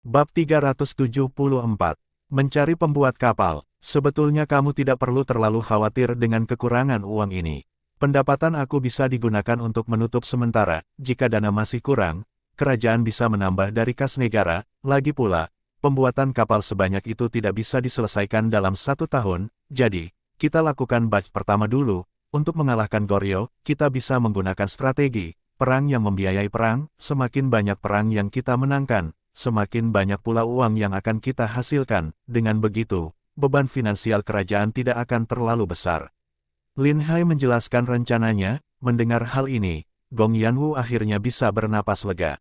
Bab 374. Mencari pembuat kapal. Sebetulnya kamu tidak perlu terlalu khawatir dengan kekurangan uang ini. Pendapatan aku bisa digunakan untuk menutup sementara. Jika dana masih kurang, kerajaan bisa menambah dari kas negara. Lagi pula, pembuatan kapal sebanyak itu tidak bisa diselesaikan dalam 1 tahun. Jadi, kita lakukan batch pertama dulu. Untuk mengalahkan Goryeo, kita bisa menggunakan strategi perang yang membiayai perang. Semakin banyak perang yang kita menangkan, semakin banyak pula uang yang akan kita hasilkan. Dengan begitu, beban finansial kerajaan tidak akan terlalu besar. Lin Hai menjelaskan rencananya. Mendengar hal ini, Gong Yanwu akhirnya bisa bernapas lega.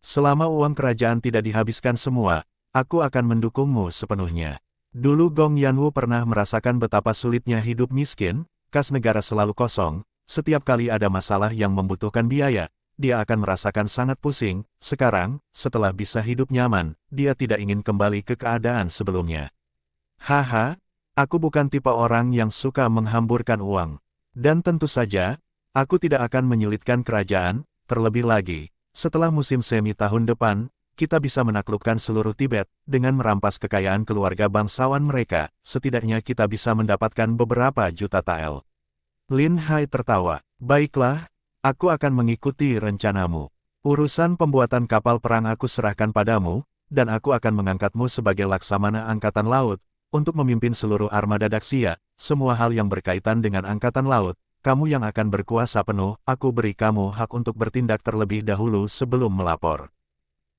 Selama uang kerajaan tidak dihabiskan semua, aku akan mendukungmu sepenuhnya. Dulu Gong Yanwu pernah merasakan betapa sulitnya hidup miskin, kas negara selalu kosong. Setiap kali ada masalah yang membutuhkan biaya, dia akan merasakan sangat pusing. Sekarang, setelah bisa hidup nyaman, dia tidak ingin kembali ke keadaan sebelumnya. Haha, aku bukan tipe orang yang suka menghamburkan uang. Dan tentu saja, aku tidak akan menyulitkan kerajaan. Terlebih lagi, setelah musim semi tahun depan, kita bisa menaklukkan seluruh Tibet. Dengan merampas kekayaan keluarga bangsawan mereka, setidaknya kita bisa mendapatkan beberapa juta tael. Lin Hai tertawa. Baiklah, aku akan mengikuti rencanamu. Urusan pembuatan kapal perang aku serahkan padamu, dan aku akan mengangkatmu sebagai laksamana angkatan laut, untuk memimpin seluruh armada Daxia. Semua hal yang berkaitan dengan angkatan laut, kamu yang akan berkuasa penuh. Aku beri kamu hak untuk bertindak terlebih dahulu sebelum melapor.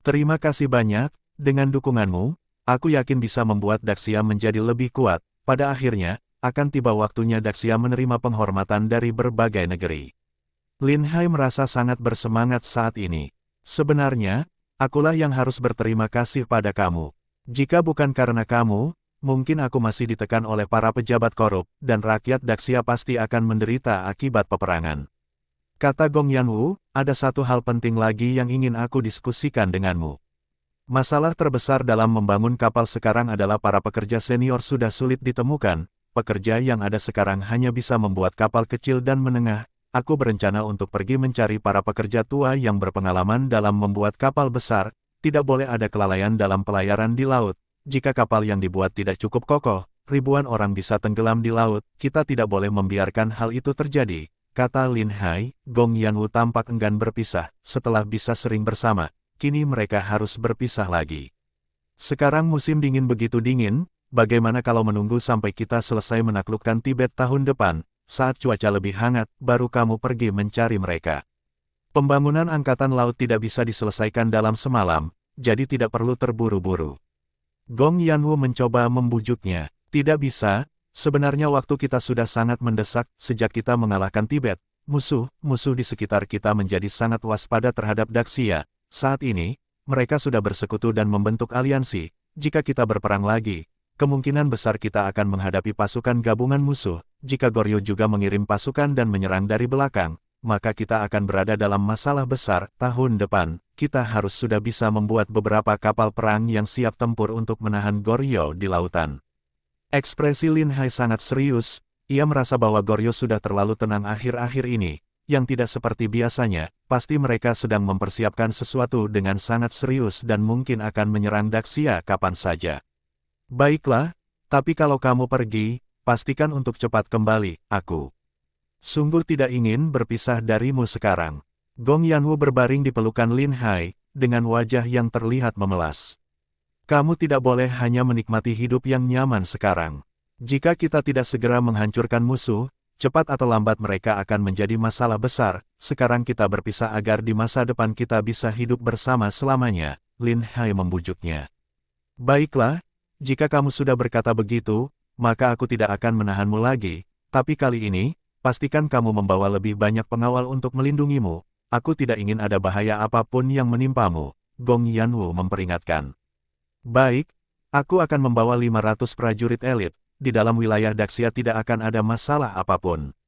Terima kasih banyak. Dengan dukunganmu, aku yakin bisa membuat Daxia menjadi lebih kuat. Pada akhirnya, akan tiba waktunya Daxia menerima penghormatan dari berbagai negeri. Lin Hai merasa sangat bersemangat saat ini. Sebenarnya, akulah yang harus berterima kasih pada kamu. Jika bukan karena kamu, mungkin aku masih ditekan oleh para pejabat korup, dan rakyat Daxia pasti akan menderita akibat peperangan. Kata Gong Yanwu, ada satu hal penting lagi yang ingin aku diskusikan denganmu. Masalah terbesar dalam membangun kapal sekarang adalah para pekerja senior sudah sulit ditemukan. Pekerja yang ada sekarang hanya bisa membuat kapal kecil dan menengah. Aku berencana untuk pergi mencari para pekerja tua yang berpengalaman dalam membuat kapal besar. Tidak boleh ada kelalaian dalam pelayaran di laut. Jika kapal yang dibuat tidak cukup kokoh, ribuan orang bisa tenggelam di laut. Kita tidak boleh membiarkan hal itu terjadi, kata Lin Hai. Gong Yanwu tampak enggan berpisah. Setelah bisa sering bersama, kini mereka harus berpisah lagi. Sekarang musim dingin begitu dingin. Bagaimana kalau menunggu sampai kita selesai menaklukkan Tibet tahun depan, saat cuaca lebih hangat, baru kamu pergi mencari mereka. Pembangunan angkatan laut tidak bisa diselesaikan dalam semalam, jadi tidak perlu terburu-buru. Gong Yanwu mencoba membujuknya. Tidak bisa, sebenarnya waktu kita sudah sangat mendesak. Sejak kita mengalahkan Tibet, musuh di sekitar kita menjadi sangat waspada terhadap Daxia. Saat ini, mereka sudah bersekutu dan membentuk aliansi. Jika kita berperang lagi, kemungkinan besar kita akan menghadapi pasukan gabungan musuh. Jika Goryeo juga mengirim pasukan dan menyerang dari belakang, maka kita akan berada dalam masalah besar. Tahun depan, kita harus sudah bisa membuat beberapa kapal perang yang siap tempur untuk menahan Goryeo di lautan. Ekspresi Lin Hai sangat serius. Ia merasa bahwa Goryeo sudah terlalu tenang akhir-akhir ini, yang tidak seperti biasanya. Pasti mereka sedang mempersiapkan sesuatu dengan sangat serius dan mungkin akan menyerang Daxia kapan saja. Baiklah, tapi kalau kamu pergi, pastikan untuk cepat kembali. Aku sungguh tidak ingin berpisah darimu sekarang. Gong Yanwu berbaring di pelukan Lin Hai, dengan wajah yang terlihat memelas. Kamu tidak boleh hanya menikmati hidup yang nyaman sekarang. Jika kita tidak segera menghancurkan musuh, cepat atau lambat mereka akan menjadi masalah besar. Sekarang kita berpisah agar di masa depan kita bisa hidup bersama selamanya. Lin Hai membujuknya. Baiklah. Jika kamu sudah berkata begitu, maka aku tidak akan menahanmu lagi. Tapi kali ini, pastikan kamu membawa lebih banyak pengawal untuk melindungimu. Aku tidak ingin ada bahaya apapun yang menimpamu. Gong Yanwu memperingatkan. Baik, aku akan membawa 500 prajurit elit. Di dalam wilayah Daxia tidak akan ada masalah apapun.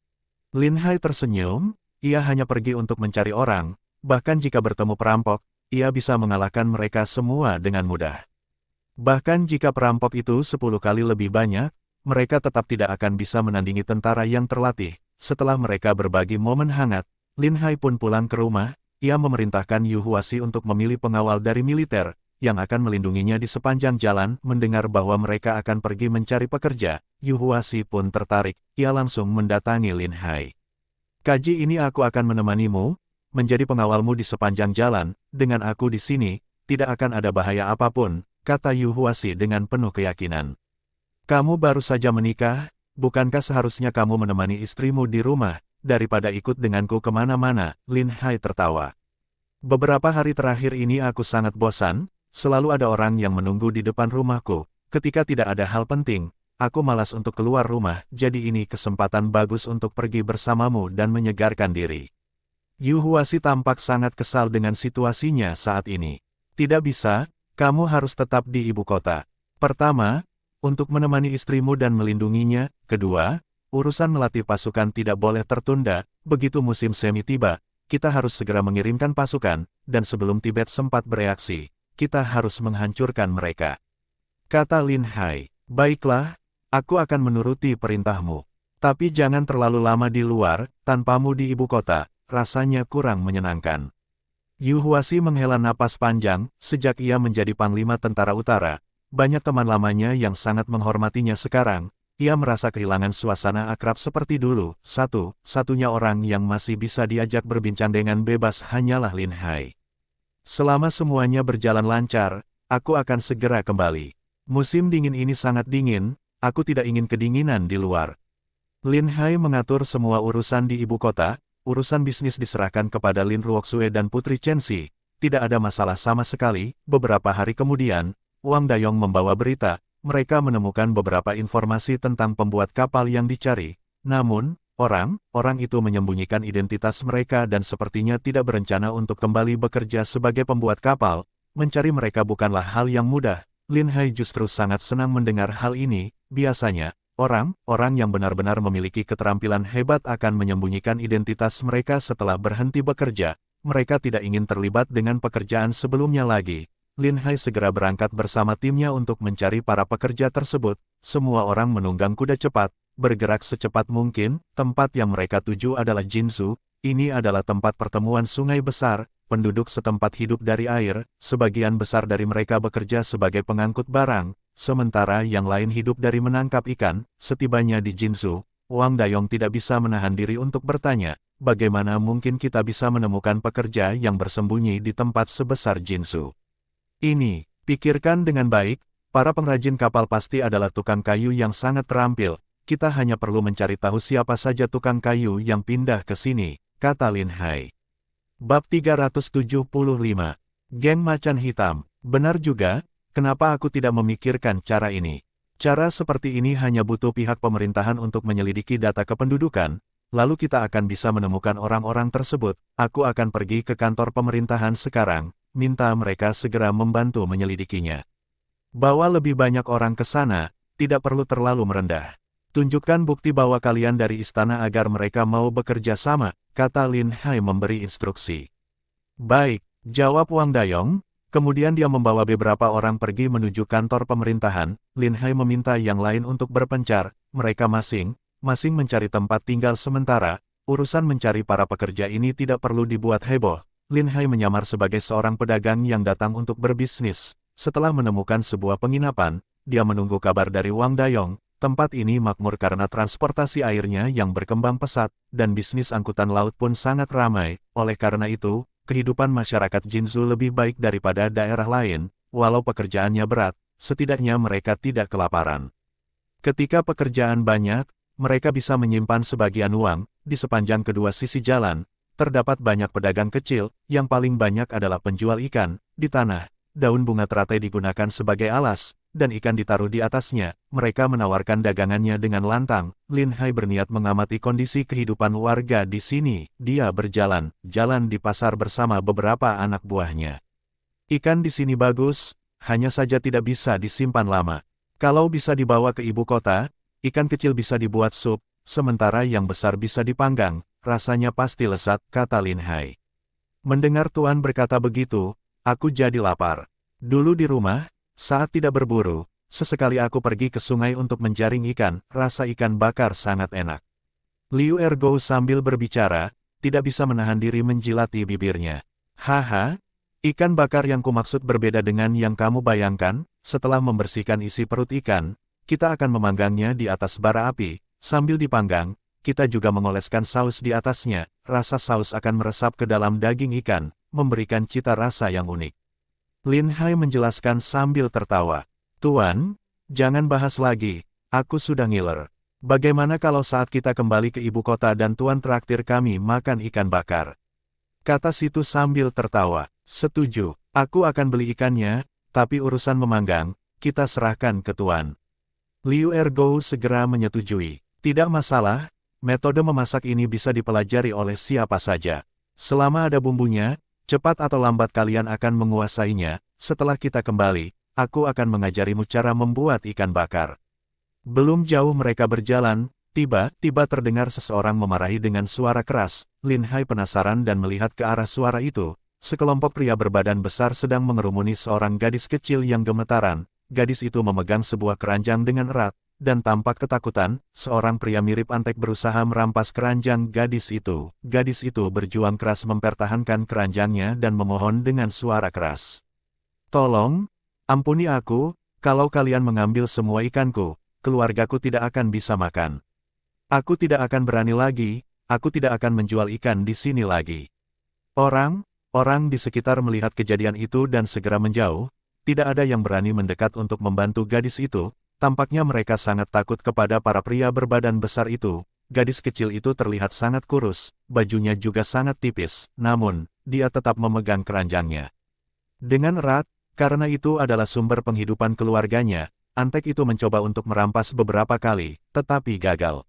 Lin Hai tersenyum. Ia hanya pergi untuk mencari orang. Bahkan jika bertemu perampok, ia bisa mengalahkan mereka semua dengan mudah. Bahkan jika perampok itu 10 kali lebih banyak, mereka tetap tidak akan bisa menandingi tentara yang terlatih. Setelah mereka berbagi momen hangat, Lin Hai pun pulang ke rumah. Ia memerintahkan Yu Huasi untuk memilih pengawal dari militer. yang akan melindunginya di sepanjang jalan. Mendengar bahwa mereka akan pergi mencari pekerja, Yu Huasi pun tertarik. Ia langsung mendatangi Lin Hai. Kaji ini aku akan menemanimu, menjadi pengawalmu di sepanjang jalan. Dengan aku di sini, tidak akan ada bahaya apapun, kata Yu Huasi dengan penuh keyakinan. Kamu baru saja menikah, bukankah seharusnya kamu menemani istrimu di rumah, daripada ikut denganku kemana-mana? Lin Hai tertawa. Beberapa hari terakhir ini aku sangat bosan, selalu ada orang yang menunggu di depan rumahku. Ketika tidak ada hal penting, aku malas untuk keluar rumah, jadi ini kesempatan bagus untuk pergi bersamamu dan menyegarkan diri. Yu Huasi tampak sangat kesal dengan situasinya saat ini. Tidak bisa, kamu harus tetap di ibu kota. Pertama, untuk menemani istrimu dan melindunginya. Kedua, urusan melatih pasukan tidak boleh tertunda. Begitu musim semi tiba, kita harus segera mengirimkan pasukan, dan sebelum Tibet sempat bereaksi, kita harus menghancurkan mereka. Kata Lin Hai, baiklah, aku akan menuruti perintahmu. Tapi jangan terlalu lama di luar, tanpamu di ibu kota, rasanya kurang menyenangkan. Yu Huasi menghela napas panjang. Sejak ia menjadi Panglima Tentara Utara, banyak teman lamanya yang sangat menghormatinya sekarang. Ia merasa kehilangan suasana akrab seperti dulu. Satu-satunya orang yang masih bisa diajak berbincang dengan bebas hanyalah Lin Hai. Selama semuanya berjalan lancar, aku akan segera kembali. Musim dingin ini sangat dingin, aku tidak ingin kedinginan di luar. Lin Hai mengatur semua urusan di ibu kota. Urusan bisnis diserahkan kepada Lin Ruoxue dan Putri Chen Xi. Tidak ada masalah sama sekali. Beberapa hari kemudian, Wang Dayong membawa berita. Mereka menemukan beberapa informasi tentang pembuat kapal yang dicari. Namun, orang-orang itu menyembunyikan identitas mereka dan sepertinya tidak berencana untuk kembali bekerja sebagai pembuat kapal. Mencari mereka bukanlah hal yang mudah. Lin Hai justru sangat senang mendengar hal ini. Biasanya, orang-orang yang benar-benar memiliki keterampilan hebat akan menyembunyikan identitas mereka setelah berhenti bekerja. Mereka tidak ingin terlibat dengan pekerjaan sebelumnya lagi. Lin Hai segera berangkat bersama timnya untuk mencari para pekerja tersebut. Semua orang menunggang kuda cepat, bergerak secepat mungkin. Tempat yang mereka tuju adalah Jinzhou. Ini adalah tempat pertemuan sungai besar. Penduduk setempat hidup dari air. Sebagian besar dari mereka bekerja sebagai pengangkut barang, sementara yang lain hidup dari menangkap ikan. Setibanya di Jinzhou, Wang Dayong tidak bisa menahan diri untuk bertanya, bagaimana mungkin kita bisa menemukan pekerja yang bersembunyi di tempat sebesar Jinzhou? Ini, pikirkan dengan baik, para pengrajin kapal pasti adalah tukang kayu yang sangat terampil. Kita hanya perlu mencari tahu siapa saja tukang kayu yang pindah ke sini, kata Lin Hai. Bab 375. Geng Macan Hitam. Benar juga, kenapa aku tidak memikirkan cara ini? Cara seperti ini hanya butuh pihak pemerintahan untuk menyelidiki data kependudukan, lalu kita akan bisa menemukan orang-orang tersebut. Aku akan pergi ke kantor pemerintahan sekarang. Minta mereka segera membantu menyelidikinya. Bawa lebih banyak orang ke sana, tidak perlu terlalu merendah. Tunjukkan bukti bahwa kalian dari istana agar mereka mau bekerja sama, kata Lin Hai memberi instruksi. Baik, jawab Wang Dayong. Kemudian dia membawa beberapa orang pergi menuju kantor pemerintahan. Lin Hai meminta yang lain untuk berpencar. Mereka masing-masing mencari tempat tinggal sementara. Urusan mencari para pekerja ini tidak perlu dibuat heboh. Lin Hai menyamar sebagai seorang pedagang yang datang untuk berbisnis. Setelah menemukan sebuah penginapan, dia menunggu kabar dari Wang Dayong. Tempat ini makmur karena transportasi airnya yang berkembang pesat, dan bisnis angkutan laut pun sangat ramai. Oleh karena itu, kehidupan masyarakat Jinzhou lebih baik daripada daerah lain. Walau pekerjaannya berat, setidaknya mereka tidak kelaparan. Ketika pekerjaan banyak, mereka bisa menyimpan sebagian uang. Di sepanjang kedua sisi jalan, terdapat banyak pedagang kecil. Yang paling banyak adalah penjual ikan. Di tanah, daun bunga teratai digunakan sebagai alas, dan ikan ditaruh di atasnya. Mereka menawarkan dagangannya dengan lantang. Lin Hai berniat mengamati kondisi kehidupan warga di sini. Dia berjalan-jalan di pasar bersama beberapa anak buahnya. Ikan di sini bagus, hanya saja tidak bisa disimpan lama. Kalau bisa dibawa ke ibu kota, ikan kecil bisa dibuat sup, sementara yang besar bisa dipanggang. Rasanya pasti lezat, kata Lin Hai. Mendengar Tuan berkata begitu, aku jadi lapar. Dulu di rumah, saat tidak berburu, sesekali aku pergi ke sungai untuk menjaring ikan. Rasa ikan bakar sangat enak. Liu Ergo sambil berbicara, tidak bisa menahan diri menjilati bibirnya. Haha, Ikan bakar yang kumaksud berbeda dengan yang kamu bayangkan. Setelah membersihkan isi perut ikan, kita akan memanggangnya di atas bara api. Sambil dipanggang, kita juga mengoleskan saus di atasnya. Rasa saus akan meresap ke dalam daging ikan, memberikan cita rasa yang unik. Lin Hai menjelaskan sambil tertawa. Tuan, jangan bahas lagi, aku sudah ngiler. Bagaimana kalau saat kita kembali ke ibu kota dan Tuan traktir kami makan ikan bakar? Kata Situ sambil tertawa. Setuju, aku akan beli ikannya, tapi urusan memanggang, kita serahkan ke Tuan. Liu Ergo segera menyetujui. Tidak masalah, metode memasak ini bisa dipelajari oleh siapa saja. Selama ada bumbunya, cepat atau lambat kalian akan menguasainya. Setelah kita kembali, aku akan mengajarimu cara membuat ikan bakar. Belum jauh mereka berjalan, tiba-tiba terdengar seseorang memarahi dengan suara keras. Lin Hai penasaran dan melihat ke arah suara itu. Sekelompok pria berbadan besar sedang mengerumuni seorang gadis kecil yang gemetaran. Gadis itu memegang sebuah keranjang dengan erat, dan tampak ketakutan. Seorang pria mirip antek berusaha merampas keranjang gadis itu. Gadis itu berjuang keras mempertahankan keranjangnya dan memohon dengan suara keras. Tolong, ampuni aku, kalau kalian mengambil semua ikanku, keluargaku tidak akan bisa makan. Aku tidak akan berani lagi, aku tidak akan menjual ikan di sini lagi. Orang di sekitar melihat kejadian itu dan segera menjauh. Tidak ada yang berani mendekat untuk membantu gadis itu. Tampaknya mereka sangat takut kepada para pria berbadan besar itu. Gadis kecil itu terlihat sangat kurus, bajunya juga sangat tipis, namun, dia tetap memegang keranjangnya. Dengan erat, karena itu adalah sumber penghidupan keluarganya, antek itu mencoba untuk merampas beberapa kali, tetapi gagal.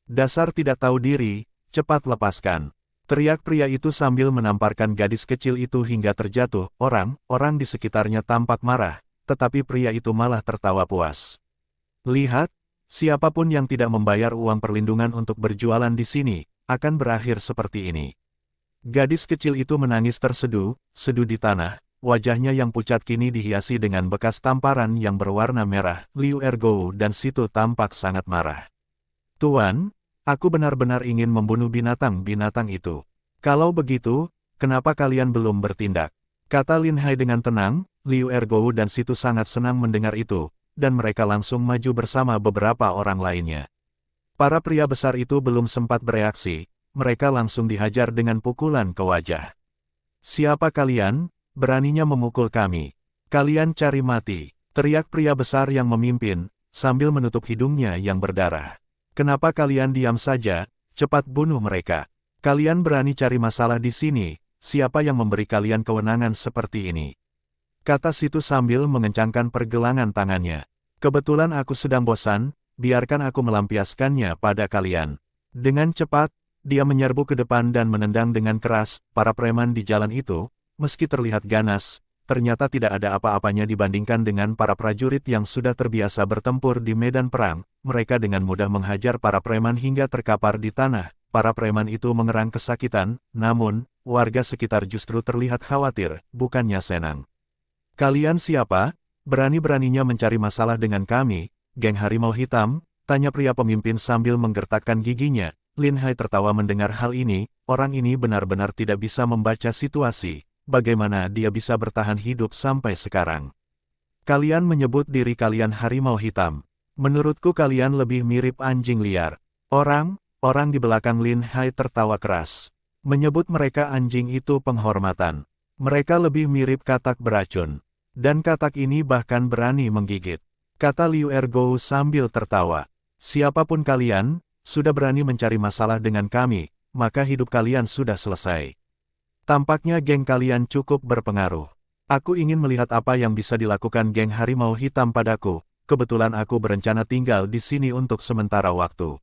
Dasar tidak tahu diri, cepat lepaskan. Teriak pria itu sambil menamparkan gadis kecil itu hingga terjatuh. Orang di sekitarnya tampak marah, tetapi pria itu malah tertawa puas. Lihat, siapapun yang tidak membayar uang perlindungan untuk berjualan di sini, akan berakhir seperti ini. Gadis kecil itu menangis terseduh di tanah, wajahnya yang pucat kini dihiasi dengan bekas tamparan yang berwarna merah. Liu Ergo dan Situ tampak sangat marah. Tuan, aku benar-benar ingin membunuh binatang-binatang itu. Kalau begitu, kenapa kalian belum bertindak? Kata Lin Hai dengan tenang. Liu Ergo dan Situ sangat senang mendengar itu, dan mereka langsung maju bersama beberapa orang lainnya. Para pria besar itu belum sempat bereaksi, mereka langsung dihajar dengan pukulan ke wajah. Siapa kalian? Beraninya memukul kami. Kalian cari mati, teriak pria besar yang memimpin, sambil menutup hidungnya yang berdarah. Kenapa kalian diam saja? Cepat bunuh mereka. Kalian berani cari masalah di sini, siapa yang memberi kalian kewenangan seperti ini? Kata Situ sambil mengencangkan pergelangan tangannya. Kebetulan aku sedang bosan, biarkan aku melampiaskannya pada kalian. Dengan cepat, dia menyerbu ke depan dan menendang dengan keras. Para preman di jalan itu, meski terlihat ganas, ternyata tidak ada apa-apanya dibandingkan dengan para prajurit yang sudah terbiasa bertempur di medan perang. Mereka dengan mudah menghajar para preman hingga terkapar di tanah. Para preman itu mengerang kesakitan, namun, warga sekitar justru terlihat khawatir, bukannya senang. Kalian siapa? Berani-beraninya mencari masalah dengan kami, geng harimau hitam? Tanya pria pemimpin sambil menggertakkan giginya. Lin Hai tertawa mendengar hal ini. Orang ini benar-benar tidak bisa membaca situasi. Bagaimana dia bisa bertahan hidup sampai sekarang? Kalian menyebut diri kalian harimau hitam. Menurutku kalian lebih mirip anjing liar. Orang di belakang Lin Hai tertawa keras. Menyebut mereka anjing itu penghormatan. Mereka lebih mirip katak beracun. Dan katak ini bahkan berani menggigit. Kata Liu Ergo sambil tertawa. Siapapun kalian, sudah berani mencari masalah dengan kami, maka hidup kalian sudah selesai. Tampaknya geng kalian cukup berpengaruh. Aku ingin melihat apa yang bisa dilakukan geng harimau hitam padaku. Kebetulan aku berencana tinggal di sini untuk sementara waktu.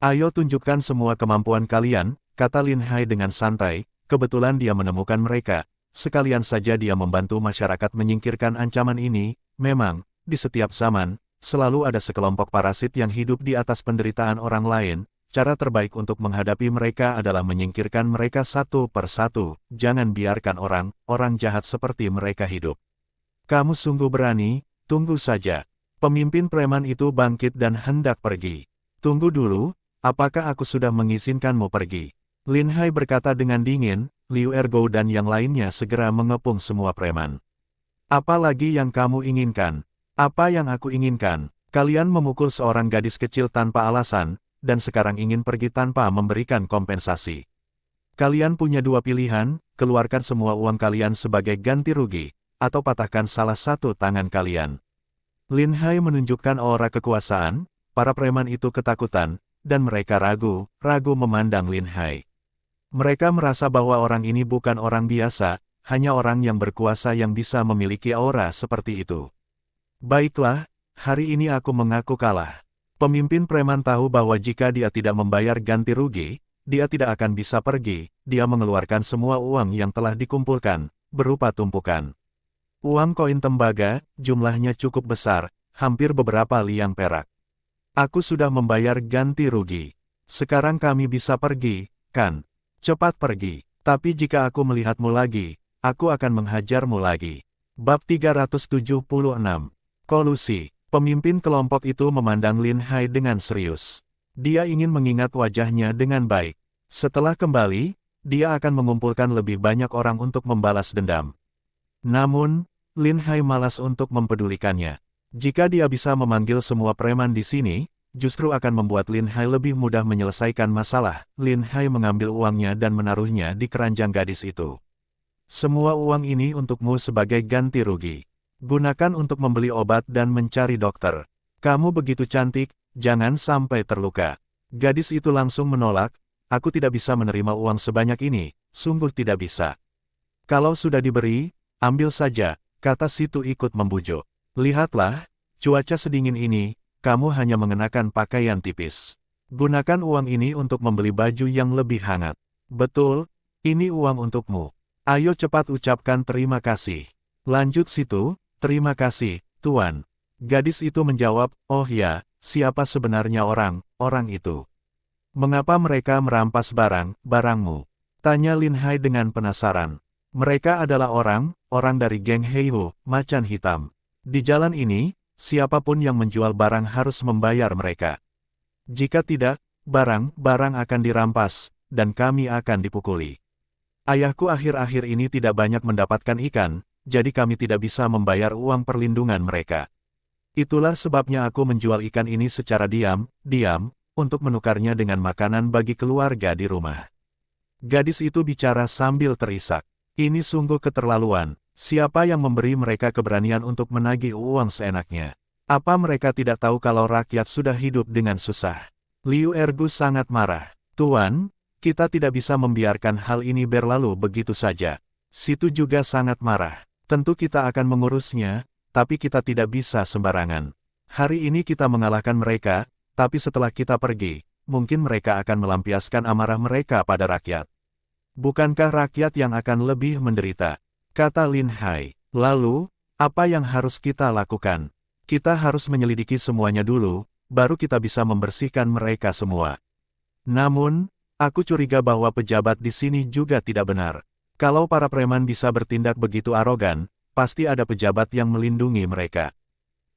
Ayo tunjukkan semua kemampuan kalian, kata Lin Hai dengan santai. Kebetulan dia menemukan mereka. Sekalian saja dia membantu masyarakat menyingkirkan ancaman ini. Memang, di setiap zaman, selalu ada sekelompok parasit yang hidup di atas penderitaan orang lain. Cara terbaik untuk menghadapi mereka adalah menyingkirkan mereka satu persatu. Jangan biarkan orang jahat seperti mereka hidup. Kamu sungguh berani, tunggu saja. Pemimpin preman itu bangkit dan hendak pergi. Tunggu dulu, apakah aku sudah mengizinkanmu pergi? Lin Hai berkata dengan dingin. Liu Ergo dan yang lainnya segera mengepung semua preman. Apa lagi yang kamu inginkan? Apa yang aku inginkan? Kalian memukul seorang gadis kecil tanpa alasan, dan sekarang ingin pergi tanpa memberikan kompensasi. Kalian punya dua pilihan, keluarkan semua uang kalian sebagai ganti rugi, atau patahkan salah satu tangan kalian. Lin Hai menunjukkan aura kekuasaan, para preman itu ketakutan, dan mereka ragu memandang Lin Hai. Mereka merasa bahwa orang ini bukan orang biasa, hanya orang yang berkuasa yang bisa memiliki aura seperti itu. Baiklah, hari ini aku mengaku kalah. Pemimpin preman tahu bahwa jika dia tidak membayar ganti rugi, dia tidak akan bisa pergi. Dia mengeluarkan semua uang yang telah dikumpulkan, berupa tumpukan. Uang koin tembaga, jumlahnya cukup besar, hampir beberapa liang perak. Aku sudah membayar ganti rugi. Sekarang kami bisa pergi, kan? Cepat pergi. Tapi jika aku melihatmu lagi, aku akan menghajarmu lagi. Bab 376. Kolusi. Pemimpin kelompok itu memandang Lin Hai dengan serius. Dia ingin mengingat wajahnya dengan baik. Setelah kembali, dia akan mengumpulkan lebih banyak orang untuk membalas dendam. Namun, Lin Hai malas untuk mempedulikannya. Jika dia bisa memanggil semua preman di sini, justru akan membuat Lin Hai lebih mudah menyelesaikan masalah. Lin Hai mengambil uangnya dan menaruhnya di keranjang gadis itu. Semua uang ini untukmu sebagai ganti rugi. Gunakan untuk membeli obat dan mencari dokter. Kamu begitu cantik, jangan sampai terluka. Gadis itu langsung menolak, aku tidak bisa menerima uang sebanyak ini, sungguh tidak bisa. Kalau sudah diberi, ambil saja, kata Situ ikut membujuk. Lihatlah, cuaca sedingin ini, kamu hanya mengenakan pakaian tipis. Gunakan uang ini untuk membeli baju yang lebih hangat. Betul, ini uang untukmu. Ayo cepat ucapkan terima kasih. Lanjut Situ, terima kasih, Tuan. Gadis itu menjawab, oh ya, siapa sebenarnya orang itu? Mengapa mereka merampas barangmu? Tanya Lin Hai dengan penasaran. Mereka adalah orang dari geng Heihu, macan hitam. Di jalan ini, siapapun yang menjual barang harus membayar mereka. Jika tidak, barang akan dirampas, dan kami akan dipukuli. Ayahku akhir-akhir ini tidak banyak mendapatkan ikan, jadi kami tidak bisa membayar uang perlindungan mereka. Itulah sebabnya aku menjual ikan ini secara diam, untuk menukarnya dengan makanan bagi keluarga di rumah. Gadis itu bicara sambil terisak. Ini sungguh keterlaluan. Siapa yang memberi mereka keberanian untuk menagih uang seenaknya? Apa mereka tidak tahu kalau rakyat sudah hidup dengan susah? Liu Ergu sangat marah. Tuan, kita tidak bisa membiarkan hal ini berlalu begitu saja. Situ juga sangat marah. Tentu kita akan mengurusnya, tapi kita tidak bisa sembarangan. Hari ini kita mengalahkan mereka, tapi setelah kita pergi, mungkin mereka akan melampiaskan amarah mereka pada rakyat. Bukankah rakyat yang akan lebih menderita? Kata Lin Hai. Lalu, apa yang harus kita lakukan? Kita harus menyelidiki semuanya dulu, baru kita bisa membersihkan mereka semua. Namun, aku curiga bahwa pejabat di sini juga tidak benar. Kalau para preman bisa bertindak begitu arogan, pasti ada pejabat yang melindungi mereka.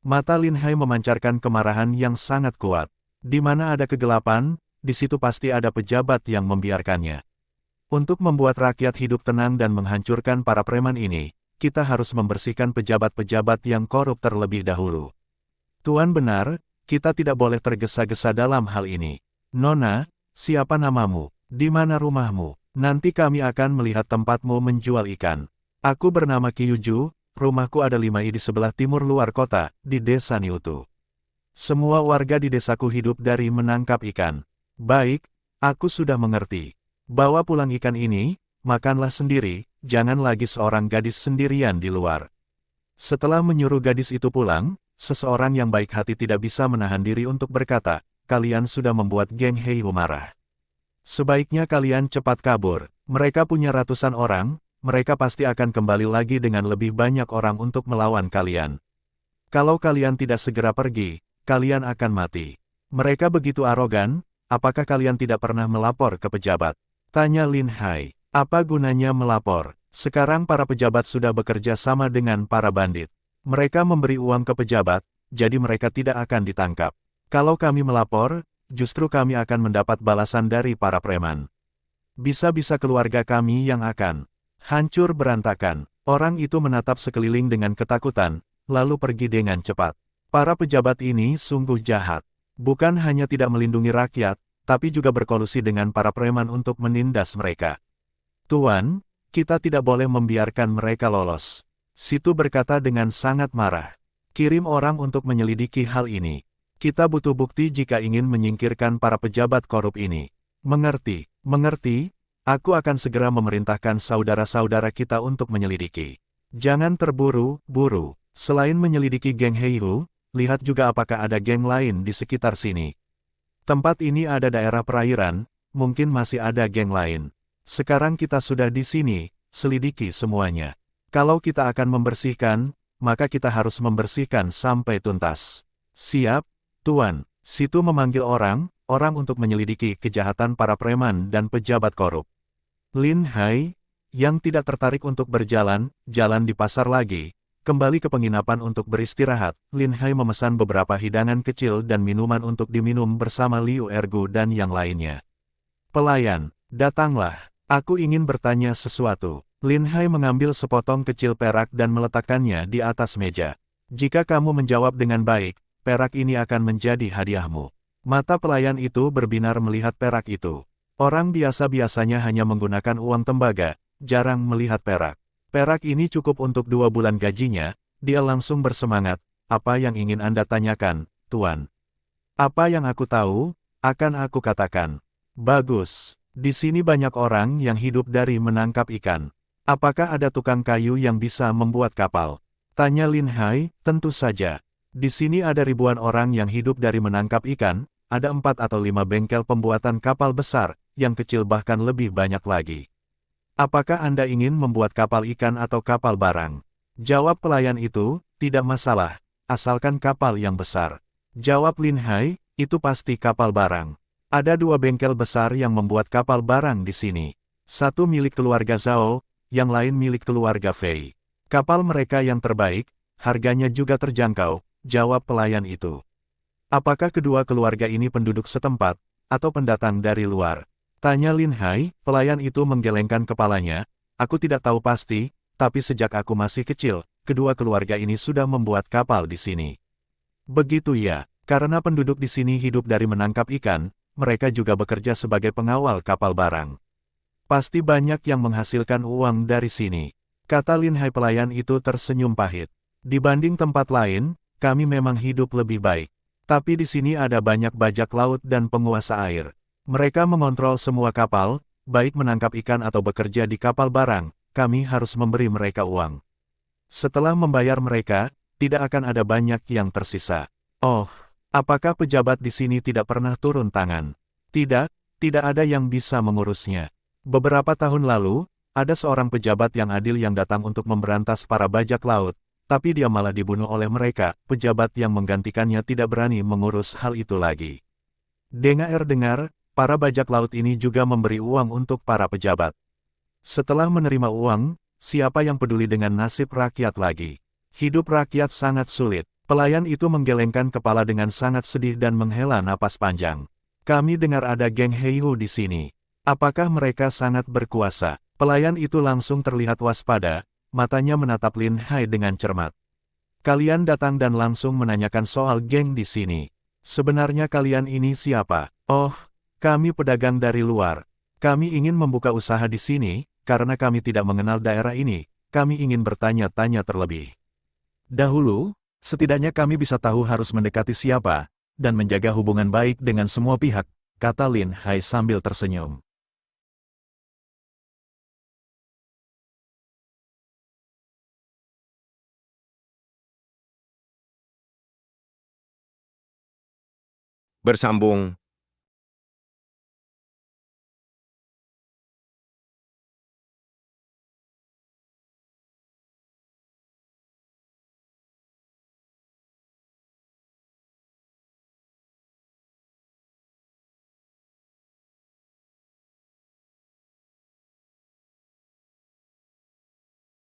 Mata Lin Hai memancarkan kemarahan yang sangat kuat. Di mana ada kegelapan, di situ pasti ada pejabat yang membiarkannya. Untuk membuat rakyat hidup tenang dan menghancurkan para preman ini, kita harus membersihkan pejabat-pejabat yang korup terlebih dahulu. Tuan benar, kita tidak boleh tergesa-gesa dalam hal ini. Nona, siapa namamu? Di mana rumahmu? Nanti kami akan melihat tempatmu menjual ikan. Aku bernama Kyuju, rumahku ada 5 di sebelah timur luar kota, di desa Niutu. Semua warga di desaku hidup dari menangkap ikan. Baik, aku sudah mengerti. Bawa pulang ikan ini, makanlah sendiri, jangan lagi seorang gadis sendirian di luar. Setelah menyuruh gadis itu pulang, seseorang yang baik hati tidak bisa menahan diri untuk berkata, kalian sudah membuat geng Heihu marah. Sebaiknya kalian cepat kabur, mereka punya ratusan orang, mereka pasti akan kembali lagi dengan lebih banyak orang untuk melawan kalian. Kalau kalian tidak segera pergi, kalian akan mati. Mereka begitu arogan, apakah kalian tidak pernah melapor ke pejabat? Tanya Lin Hai. Apa gunanya melapor? Sekarang para pejabat sudah bekerja sama dengan para bandit. Mereka memberi uang ke pejabat, jadi mereka tidak akan ditangkap. Kalau kami melapor, justru kami akan mendapat balasan dari para preman. Bisa-bisa keluarga kami yang akan hancur berantakan. Orang itu menatap sekeliling dengan ketakutan, lalu pergi dengan cepat. Para pejabat ini sungguh jahat. Bukan hanya tidak melindungi rakyat, tapi juga berkolusi dengan para preman untuk menindas mereka. Tuan, kita tidak boleh membiarkan mereka lolos. Situ berkata dengan sangat marah. Kirim orang untuk menyelidiki hal ini. Kita butuh bukti jika ingin menyingkirkan para pejabat korup ini. Mengerti, mengerti, aku akan segera memerintahkan saudara-saudara kita untuk menyelidiki. Jangan terburu-buru. Selain menyelidiki geng Heihu, lihat juga apakah ada geng lain di sekitar sini. Tempat ini ada daerah perairan, mungkin masih ada geng lain. Sekarang kita sudah di sini, selidiki semuanya. Kalau kita akan membersihkan, maka kita harus membersihkan sampai tuntas. Siap, Tuan. Situ memanggil orang untuk menyelidiki kejahatan para preman dan pejabat korup. Lin Hai, yang tidak tertarik untuk jalan di pasar lagi, kembali ke penginapan untuk beristirahat. Lin Hai memesan beberapa hidangan kecil dan minuman untuk diminum bersama Liu Ergu dan yang lainnya. Pelayan, datanglah. Aku ingin bertanya sesuatu. Lin Hai mengambil sepotong kecil perak dan meletakkannya di atas meja. Jika kamu menjawab dengan baik, perak ini akan menjadi hadiahmu. Mata pelayan itu berbinar melihat perak itu. Orang biasa-biasanya hanya menggunakan uang tembaga, jarang melihat perak. Perak ini cukup untuk 2 bulan gajinya. Dia langsung bersemangat. Apa yang ingin Anda tanyakan, Tuan? Apa yang aku tahu, akan aku katakan. Bagus. Di sini banyak orang yang hidup dari menangkap ikan. Apakah ada tukang kayu yang bisa membuat kapal? Tanya Lin Hai. Tentu saja. Di sini ada ribuan orang yang hidup dari menangkap ikan, ada 4 atau 5 bengkel pembuatan kapal besar, yang kecil bahkan lebih banyak lagi. Apakah Anda ingin membuat kapal ikan atau kapal barang? Jawab pelayan itu, tidak masalah, asalkan kapal yang besar. Jawab Lin Hai, itu pasti kapal barang. Ada 2 bengkel besar yang membuat kapal barang di sini. Satu milik keluarga Zhao, yang lain milik keluarga Fei. Kapal mereka yang terbaik, harganya juga terjangkau. Jawab pelayan itu. Apakah kedua keluarga ini penduduk setempat, atau pendatang dari luar? Tanya Lin Hai. Pelayan itu menggelengkan kepalanya. Aku tidak tahu pasti, tapi sejak aku masih kecil, kedua keluarga ini sudah membuat kapal di sini. Begitu ya, karena penduduk di sini hidup dari menangkap ikan, mereka juga bekerja sebagai pengawal kapal barang. Pasti banyak yang menghasilkan uang dari sini. Kata Lin Hai. Pelayan itu tersenyum pahit. Dibanding tempat lain, kami memang hidup lebih baik. Tapi di sini ada banyak bajak laut dan penguasa air. Mereka mengontrol semua kapal, baik menangkap ikan atau bekerja di kapal barang, kami harus memberi mereka uang. Setelah membayar mereka, tidak akan ada banyak yang tersisa. Oh, apakah pejabat di sini tidak pernah turun tangan? Tidak, tidak ada yang bisa mengurusnya. Beberapa tahun lalu, ada seorang pejabat yang adil yang datang untuk memberantas para bajak laut, tapi dia malah dibunuh oleh mereka. Pejabat yang menggantikannya tidak berani mengurus hal itu lagi. Dengar, para bajak laut ini juga memberi uang untuk para pejabat. Setelah menerima uang, siapa yang peduli dengan nasib rakyat lagi? Hidup rakyat sangat sulit. Pelayan itu menggelengkan kepala dengan sangat sedih dan menghela napas panjang. Kami dengar ada geng Heihu di sini. Apakah mereka sangat berkuasa? Pelayan itu langsung terlihat waspada. Matanya menatap Lin Hai dengan cermat. Kalian datang dan langsung menanyakan soal geng di sini. Sebenarnya kalian ini siapa? Oh, kami pedagang dari luar. Kami ingin membuka usaha di sini, karena kami tidak mengenal daerah ini. Kami ingin bertanya-tanya terlebih dahulu, setidaknya kami bisa tahu harus mendekati siapa, dan menjaga hubungan baik dengan semua pihak, kata Lin Hai sambil tersenyum. Bersambung